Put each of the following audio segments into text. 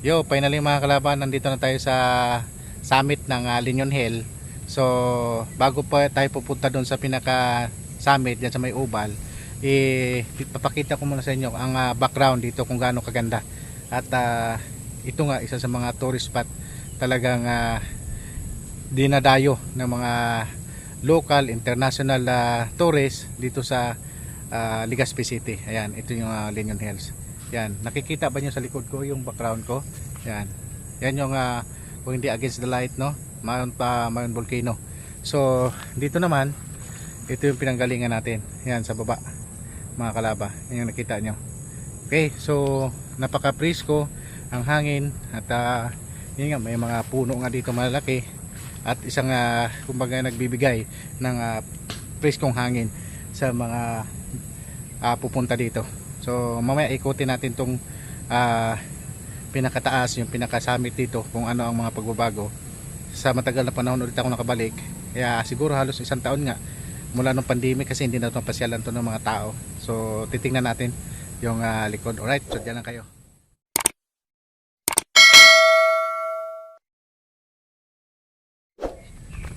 Yo, finally mga kalaban, nandito na tayo sa summit ng Linyon Hill. So, bago pa tayo pupunta doon sa pinaka summit diyan sa may Ubal, papakita ko muna sa inyo ang background dito kung gaano kaganda. At ito nga isa sa mga tourist spot talagang dinadayo ng mga local, international tourists dito sa Legazpi City. Ayan, ito yung Linyon Hills. Yan, nakikita ba niyo sa likod ko yung background ko? Yan. Yan yung kung hindi against the light, no? Mount Volcano. So, dito naman ito yung pinanggalingan natin. Yan sa baba. Mga kalaba, yan yung nakita nyo. Okay, so napaka-presko ang hangin at yun nga, may mga puno nga dito malalaki at isang kumbaga nagbibigay ng preskong hangin sa mga pupunta dito. So mamaya ikutin natin tong pinakataas, yung pinaka-summit dito, kung ano ang mga pagbabago. Sa matagal na panahon ulit ako nakabalik, kaya siguro halos isang taon nga mula nung pandemic kasi hindi na ito pasyalan to ng mga tao. So titingnan natin yung likod. Alright, so dyan lang kayo.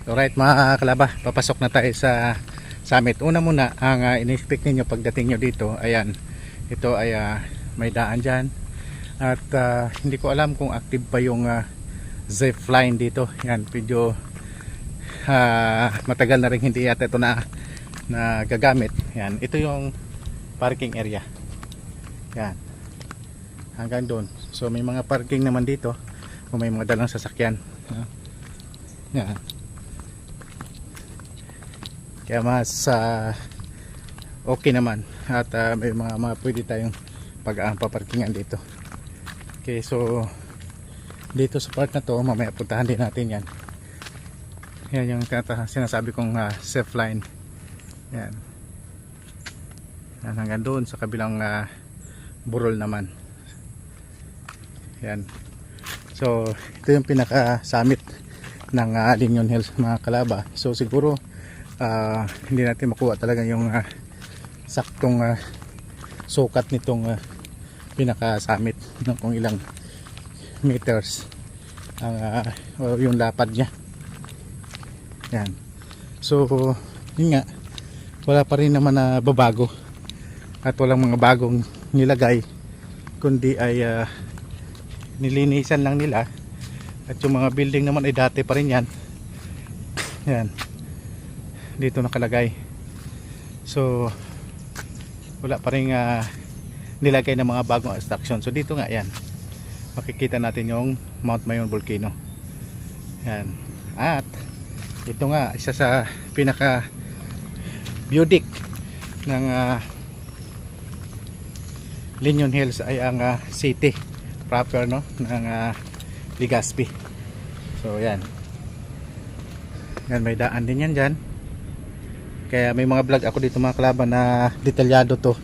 Alright mga kalaba, papasok na tayo sa summit. Una muna, ang in-expect ninyo pagdating nyo dito, ayan, ito ay may daan dyan at hindi ko alam kung active pa yung zip line dito. Yan, video matagal na rin hindi yata ito na gagamit. Yan, ito yung parking area. Yan, hanggang doon. So may mga parking naman dito kung may mga dalang sasakyan. Yan, kaya mas okay naman at may mga pwede tayong paparkingan dito. Okay, so dito sa part na to mamaya puntahan din natin yan. Yan yung sinasabi kong safe line. Yan, yan hanggang doon sa kabilang burol naman. Yan, so ito yung pinaka summit ng Linyon Hills mga kalaba. So siguro hindi natin makuha talaga yung saktong sukat nitong pinaka summit, no, kung ilang meters ang yung lapad niya. Yan, so yun nga, wala pa rin naman na babago at walang mga bagong nilagay, kundi ay nilinisan lang nila at yung mga building naman ay dati pa rin yan. Yan, dito nakalagay. So wala pa rin nilagay ng mga bagong attraction. So dito nga yan, makikita natin yung Mount Mayon Volcano. Yan, at ito nga isa sa pinaka view deck ng Linyon Hills ay ang city proper, no, ng Legazpi. So yan, yan may daan din yan dyan. Kaya may mga vlog ako dito mga kalaban na detalyado to.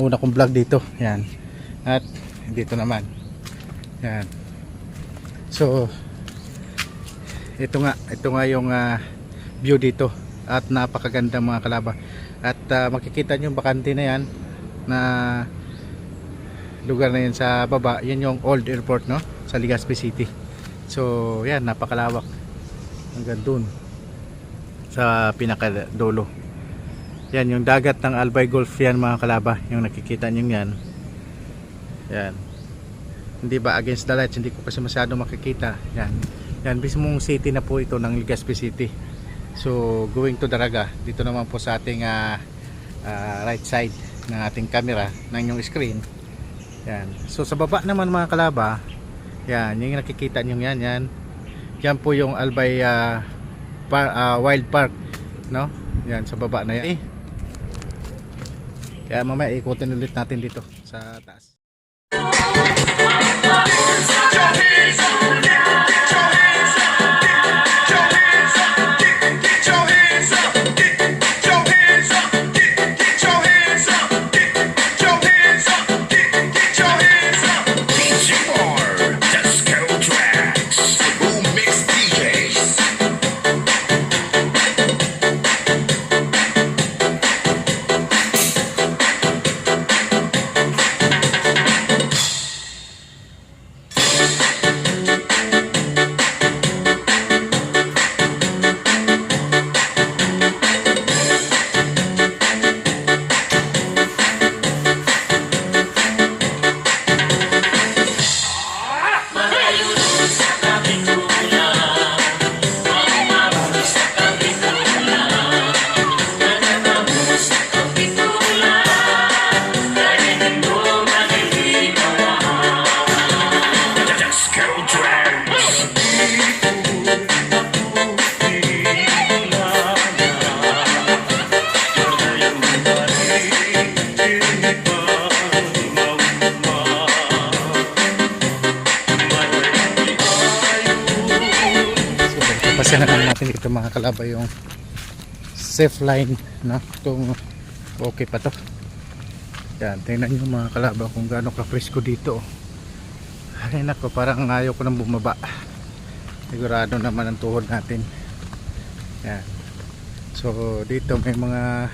Una kong vlog dito. Yan. At dito naman. Yan. So ito nga yung view dito. At napakaganda mga kalaban. At makikita nyo bakante na yan na lugar na yan sa baba. Yan yung old airport, no, sa Legazpi City. So yan, napakalawak hanggang dun sa pinakadulo. Yan yung dagat ng Albay Gulf yan mga kalaba, yung nakikita nyo yan. Yan, hindi ba against the lights, hindi ko kasi masyado makikita. Yan, yan mismong city na po ito ng Legazpi City. So going to Daraga, dito naman po sa ating right side ng ating camera, ng yung screen. Yan, so sa baba naman mga kalaba, yan yung nakikita nyo yan. Yan po yung Albay Wild Park, no? Yan sa baba na yan. Kaya mamaya ikutin ulit natin dito sa taas. testin na lang natin dito mga kalaba yung safe line, no? Kung okay pa to. Yan, tingnan nyo mga kalaba kung gaano ka-presko dito. Ay nako, parang ayaw ko nang bumaba. Sigurado naman ang tuhod natin. Yan. So dito may mga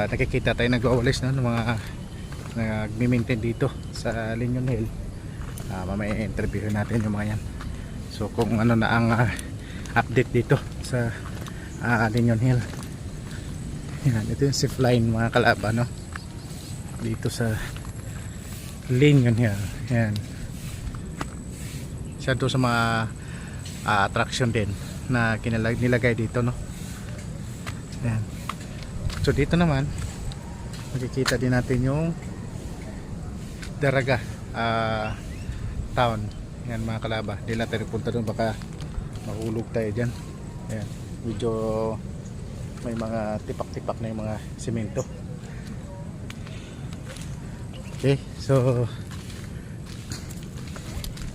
nakikita tayo nag-awalis na ng mga nag-maintain dito sa Linyon Hill. Mamaya interview natin yung mga yan. So kung ano na ang update dito sa Linyon Hill. Yan, ito yung safe line mga kalaba, no? Dito sa Linyon Hill. Yan. Siya to sa mga attraction din na nilagay dito, no? Yan. So dito naman makikita din natin yung Daraga town. Yan mga kalaba, hindi lang tayo punta doon, baka mahulog tayo dyan. Yan. Medyo may mga tipak-tipak na yung mga simento. Okay, so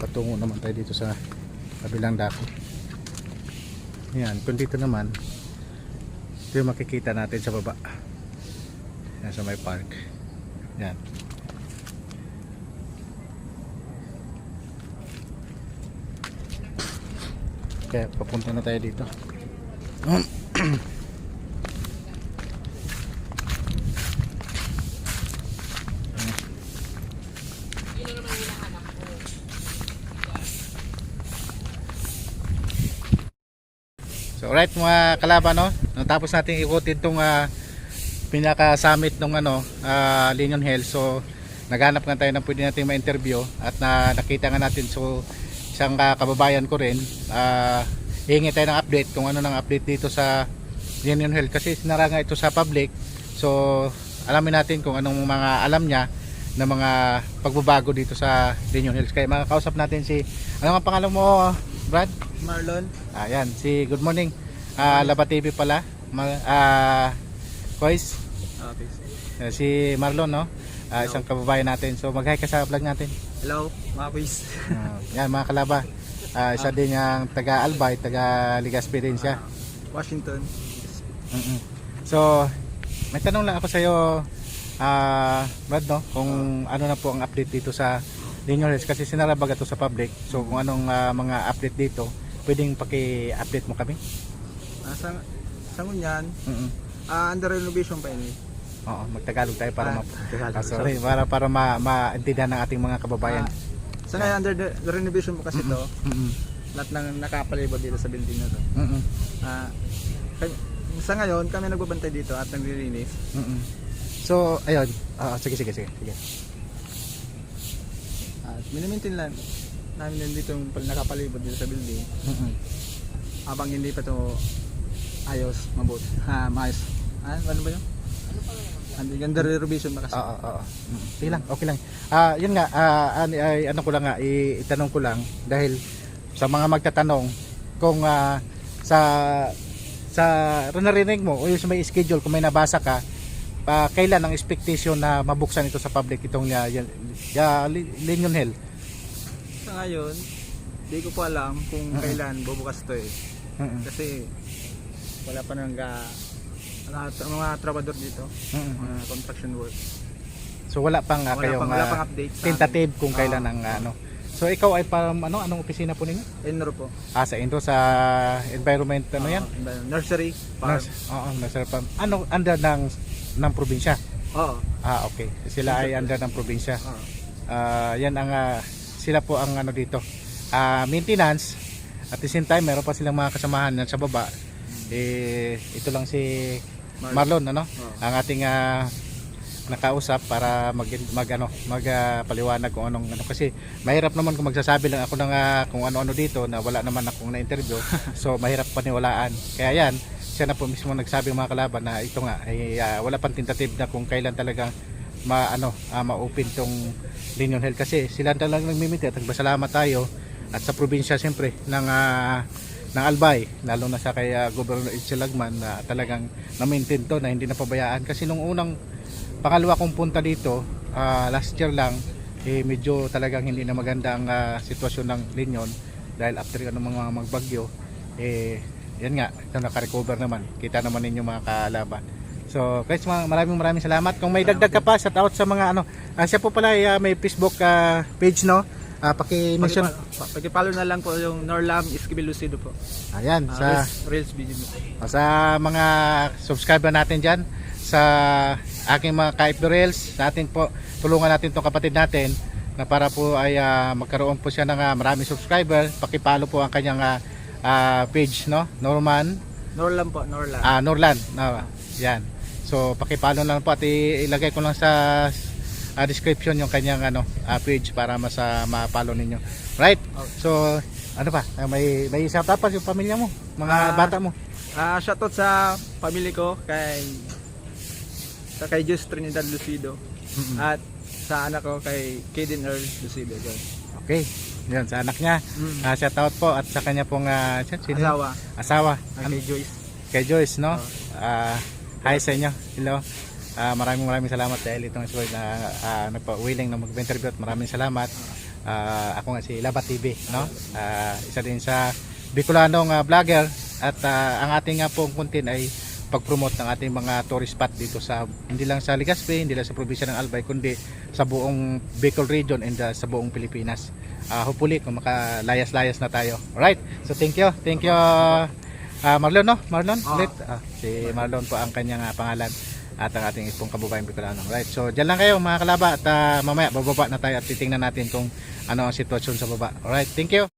patungo naman tayo dito sa kabilang dako. Yan, kung dito naman ito yung makikita natin sa baba. Yan sa may park. Yan. Kaya papunta na tayo dito. So alright mga kalaban, no? Natapos natin ikutin itong pinaka summit ng Linyon Hill. So naghanap nga tayo ng pwede natin ma-interview at nakita nga natin, so isang kababayan ko rin, hihingi tayo ng update kung ano nang update dito sa Linyon Hill kasi sinara nga ito sa public. So alamin natin kung anong mga alam niya na mga pagbabago dito sa Linyon Hills. Kaya makakausap natin si, ano nga pangalan mo, Brad? Marlon. Ayan, good morning. Laba TV pala. Kois? Okay. Si Marlon, no? Isang kababayan natin. So mag-hi ka sa vlog natin. Hello, mga boys. Yan mga kalaba. Isa din yung taga Albay, taga Legazpi din siya. Washington. So may tanong lang ako sa iyo, Brad, no? Kung ano na po ang update dito sa Linyon Hills kasi sinarabaga to sa public. So kung anong mga update dito, pwedeng paki-update mo kami? Sa ngunyan, under renovation pa yun. Oo, magtagalog tayo para Sorry. para maintindihan ng ating mga kababayan. Sa ngayon, under the renovation po kasi to, lahat ng nakapalibot dito sa building na to. Sa ngayon, kami nagbabantay dito at naglilinis. So, ayun. Sige. At minimintin lang namin din dito yung nakapalibot dito sa building. Habang hindi pa to ayos, mabuti. Maayos. Ano ba yun? Under renovation pa kasi. Okay lang. Yun nga, ano ko lang nga, itanong ko lang dahil sa mga magtatanong kung sa narinig mo o yung may schedule, kung may nabasa ka, kailan ang expectation na mabuksan ito sa public itong Linyon Hill? Sa ngayon, di ko po alam kung kailan bubukas to eh. Kasi wala pa nang mga trabador dito, mga construction work. So wala pang kayong wala pang update tentative kung kailan ang ano. So ikaw ay parang anong opisina po ninyo? Enro po. Sa Enro, sa environment yan? Nursery farm. Nursery farm. Ano under ng probinsya? Oo. Okay. Sila ay under ng probinsya. Yan ang sila po ang ano dito. Maintenance. At the same time, meron pa silang mga kasamahan na sa baba. Ito lang si Marlon, ano? Ang ating nakausap para magpaliwanag kung anong kasi mahirap naman kung magsasabi lang ako ng kung ano-ano dito na wala naman akong na-interview. So mahirap paniwalaan. Kaya yan, siya na po mismo nagsabi mga kalaban na ito nga ay wala pang tentative na kung kailan talagang ma-open tong Linyon Hill kasi sila talagang nagmimiti at nagpasalamat tayo at sa probinsya siyempre ng Albay, lalo na sa kay Governor Edsel Lagman na talagang na-maintain to na hindi napabayaan kasi nung pangalawa kong punta dito last year lang medyo talagang hindi na maganda ang sitwasyon ng Linyon dahil after mga magbagyo yan nga, ito naka-recover naman. Kita naman ninyo mga kalaba. So guys, maraming salamat. Kung may dagdag ka pa, shout out sa mga ano, siya po pala ay may Facebook page, no? Paki-mention. Paki-follow na lang po yung Norlam Esquivel Lucido po. Ayan, sa Reels video mo. sa mga subscriber natin diyan, sa aking mga ka-FB Reels, natin po tulungan natin tong kapatid natin na para po ay magkaroon po siya ng maraming subscriber. Paki-follow po ang kanyang page, no? Norlam po, Norlam. Norlan. No, yan. So paki-follow lang po at ilagay ko lang sa description yung kanyang page para mas ma-follow ninyo. Right? Okay. So ano pa? May isa tapos yung pamilya mo, mga bata mo. Shoutout sa pamilya ko kay Just Trinidad Lucido. At sa anak ko kay Kaden Earl Lucido. Okay. Yan sa anak niya. Shout out po at sa kanya pong asawa. Kay Joyce. Kay Joyce, no? Hi sa inyo. Hello. Maraming salamat dahil itong sport na nagpa-willing na mag-interview at maraming salamat. Ako nga si Labat TV, no? Isa din sa Bicolanong vlogger at ang ating nga pong content ay pag-promote ng ating mga tourist spot dito sa hindi lang sa Legazpi, hindi lang sa probinsya ng Albay kundi sa buong Bicol region and sa buong Pilipinas. Hopefully kung makalayas-layas na tayo. Alright, so thank you Marlon, no? Marlon? Ulit. Si Marlon po ang kanyang pangalan at ang ating pong kabubayan Bicolano. Right, so dyan lang kayo mga kalaba at mamaya bababa na tayo at titingnan natin kung ano ang sitwasyon sa baba. Alright, thank you.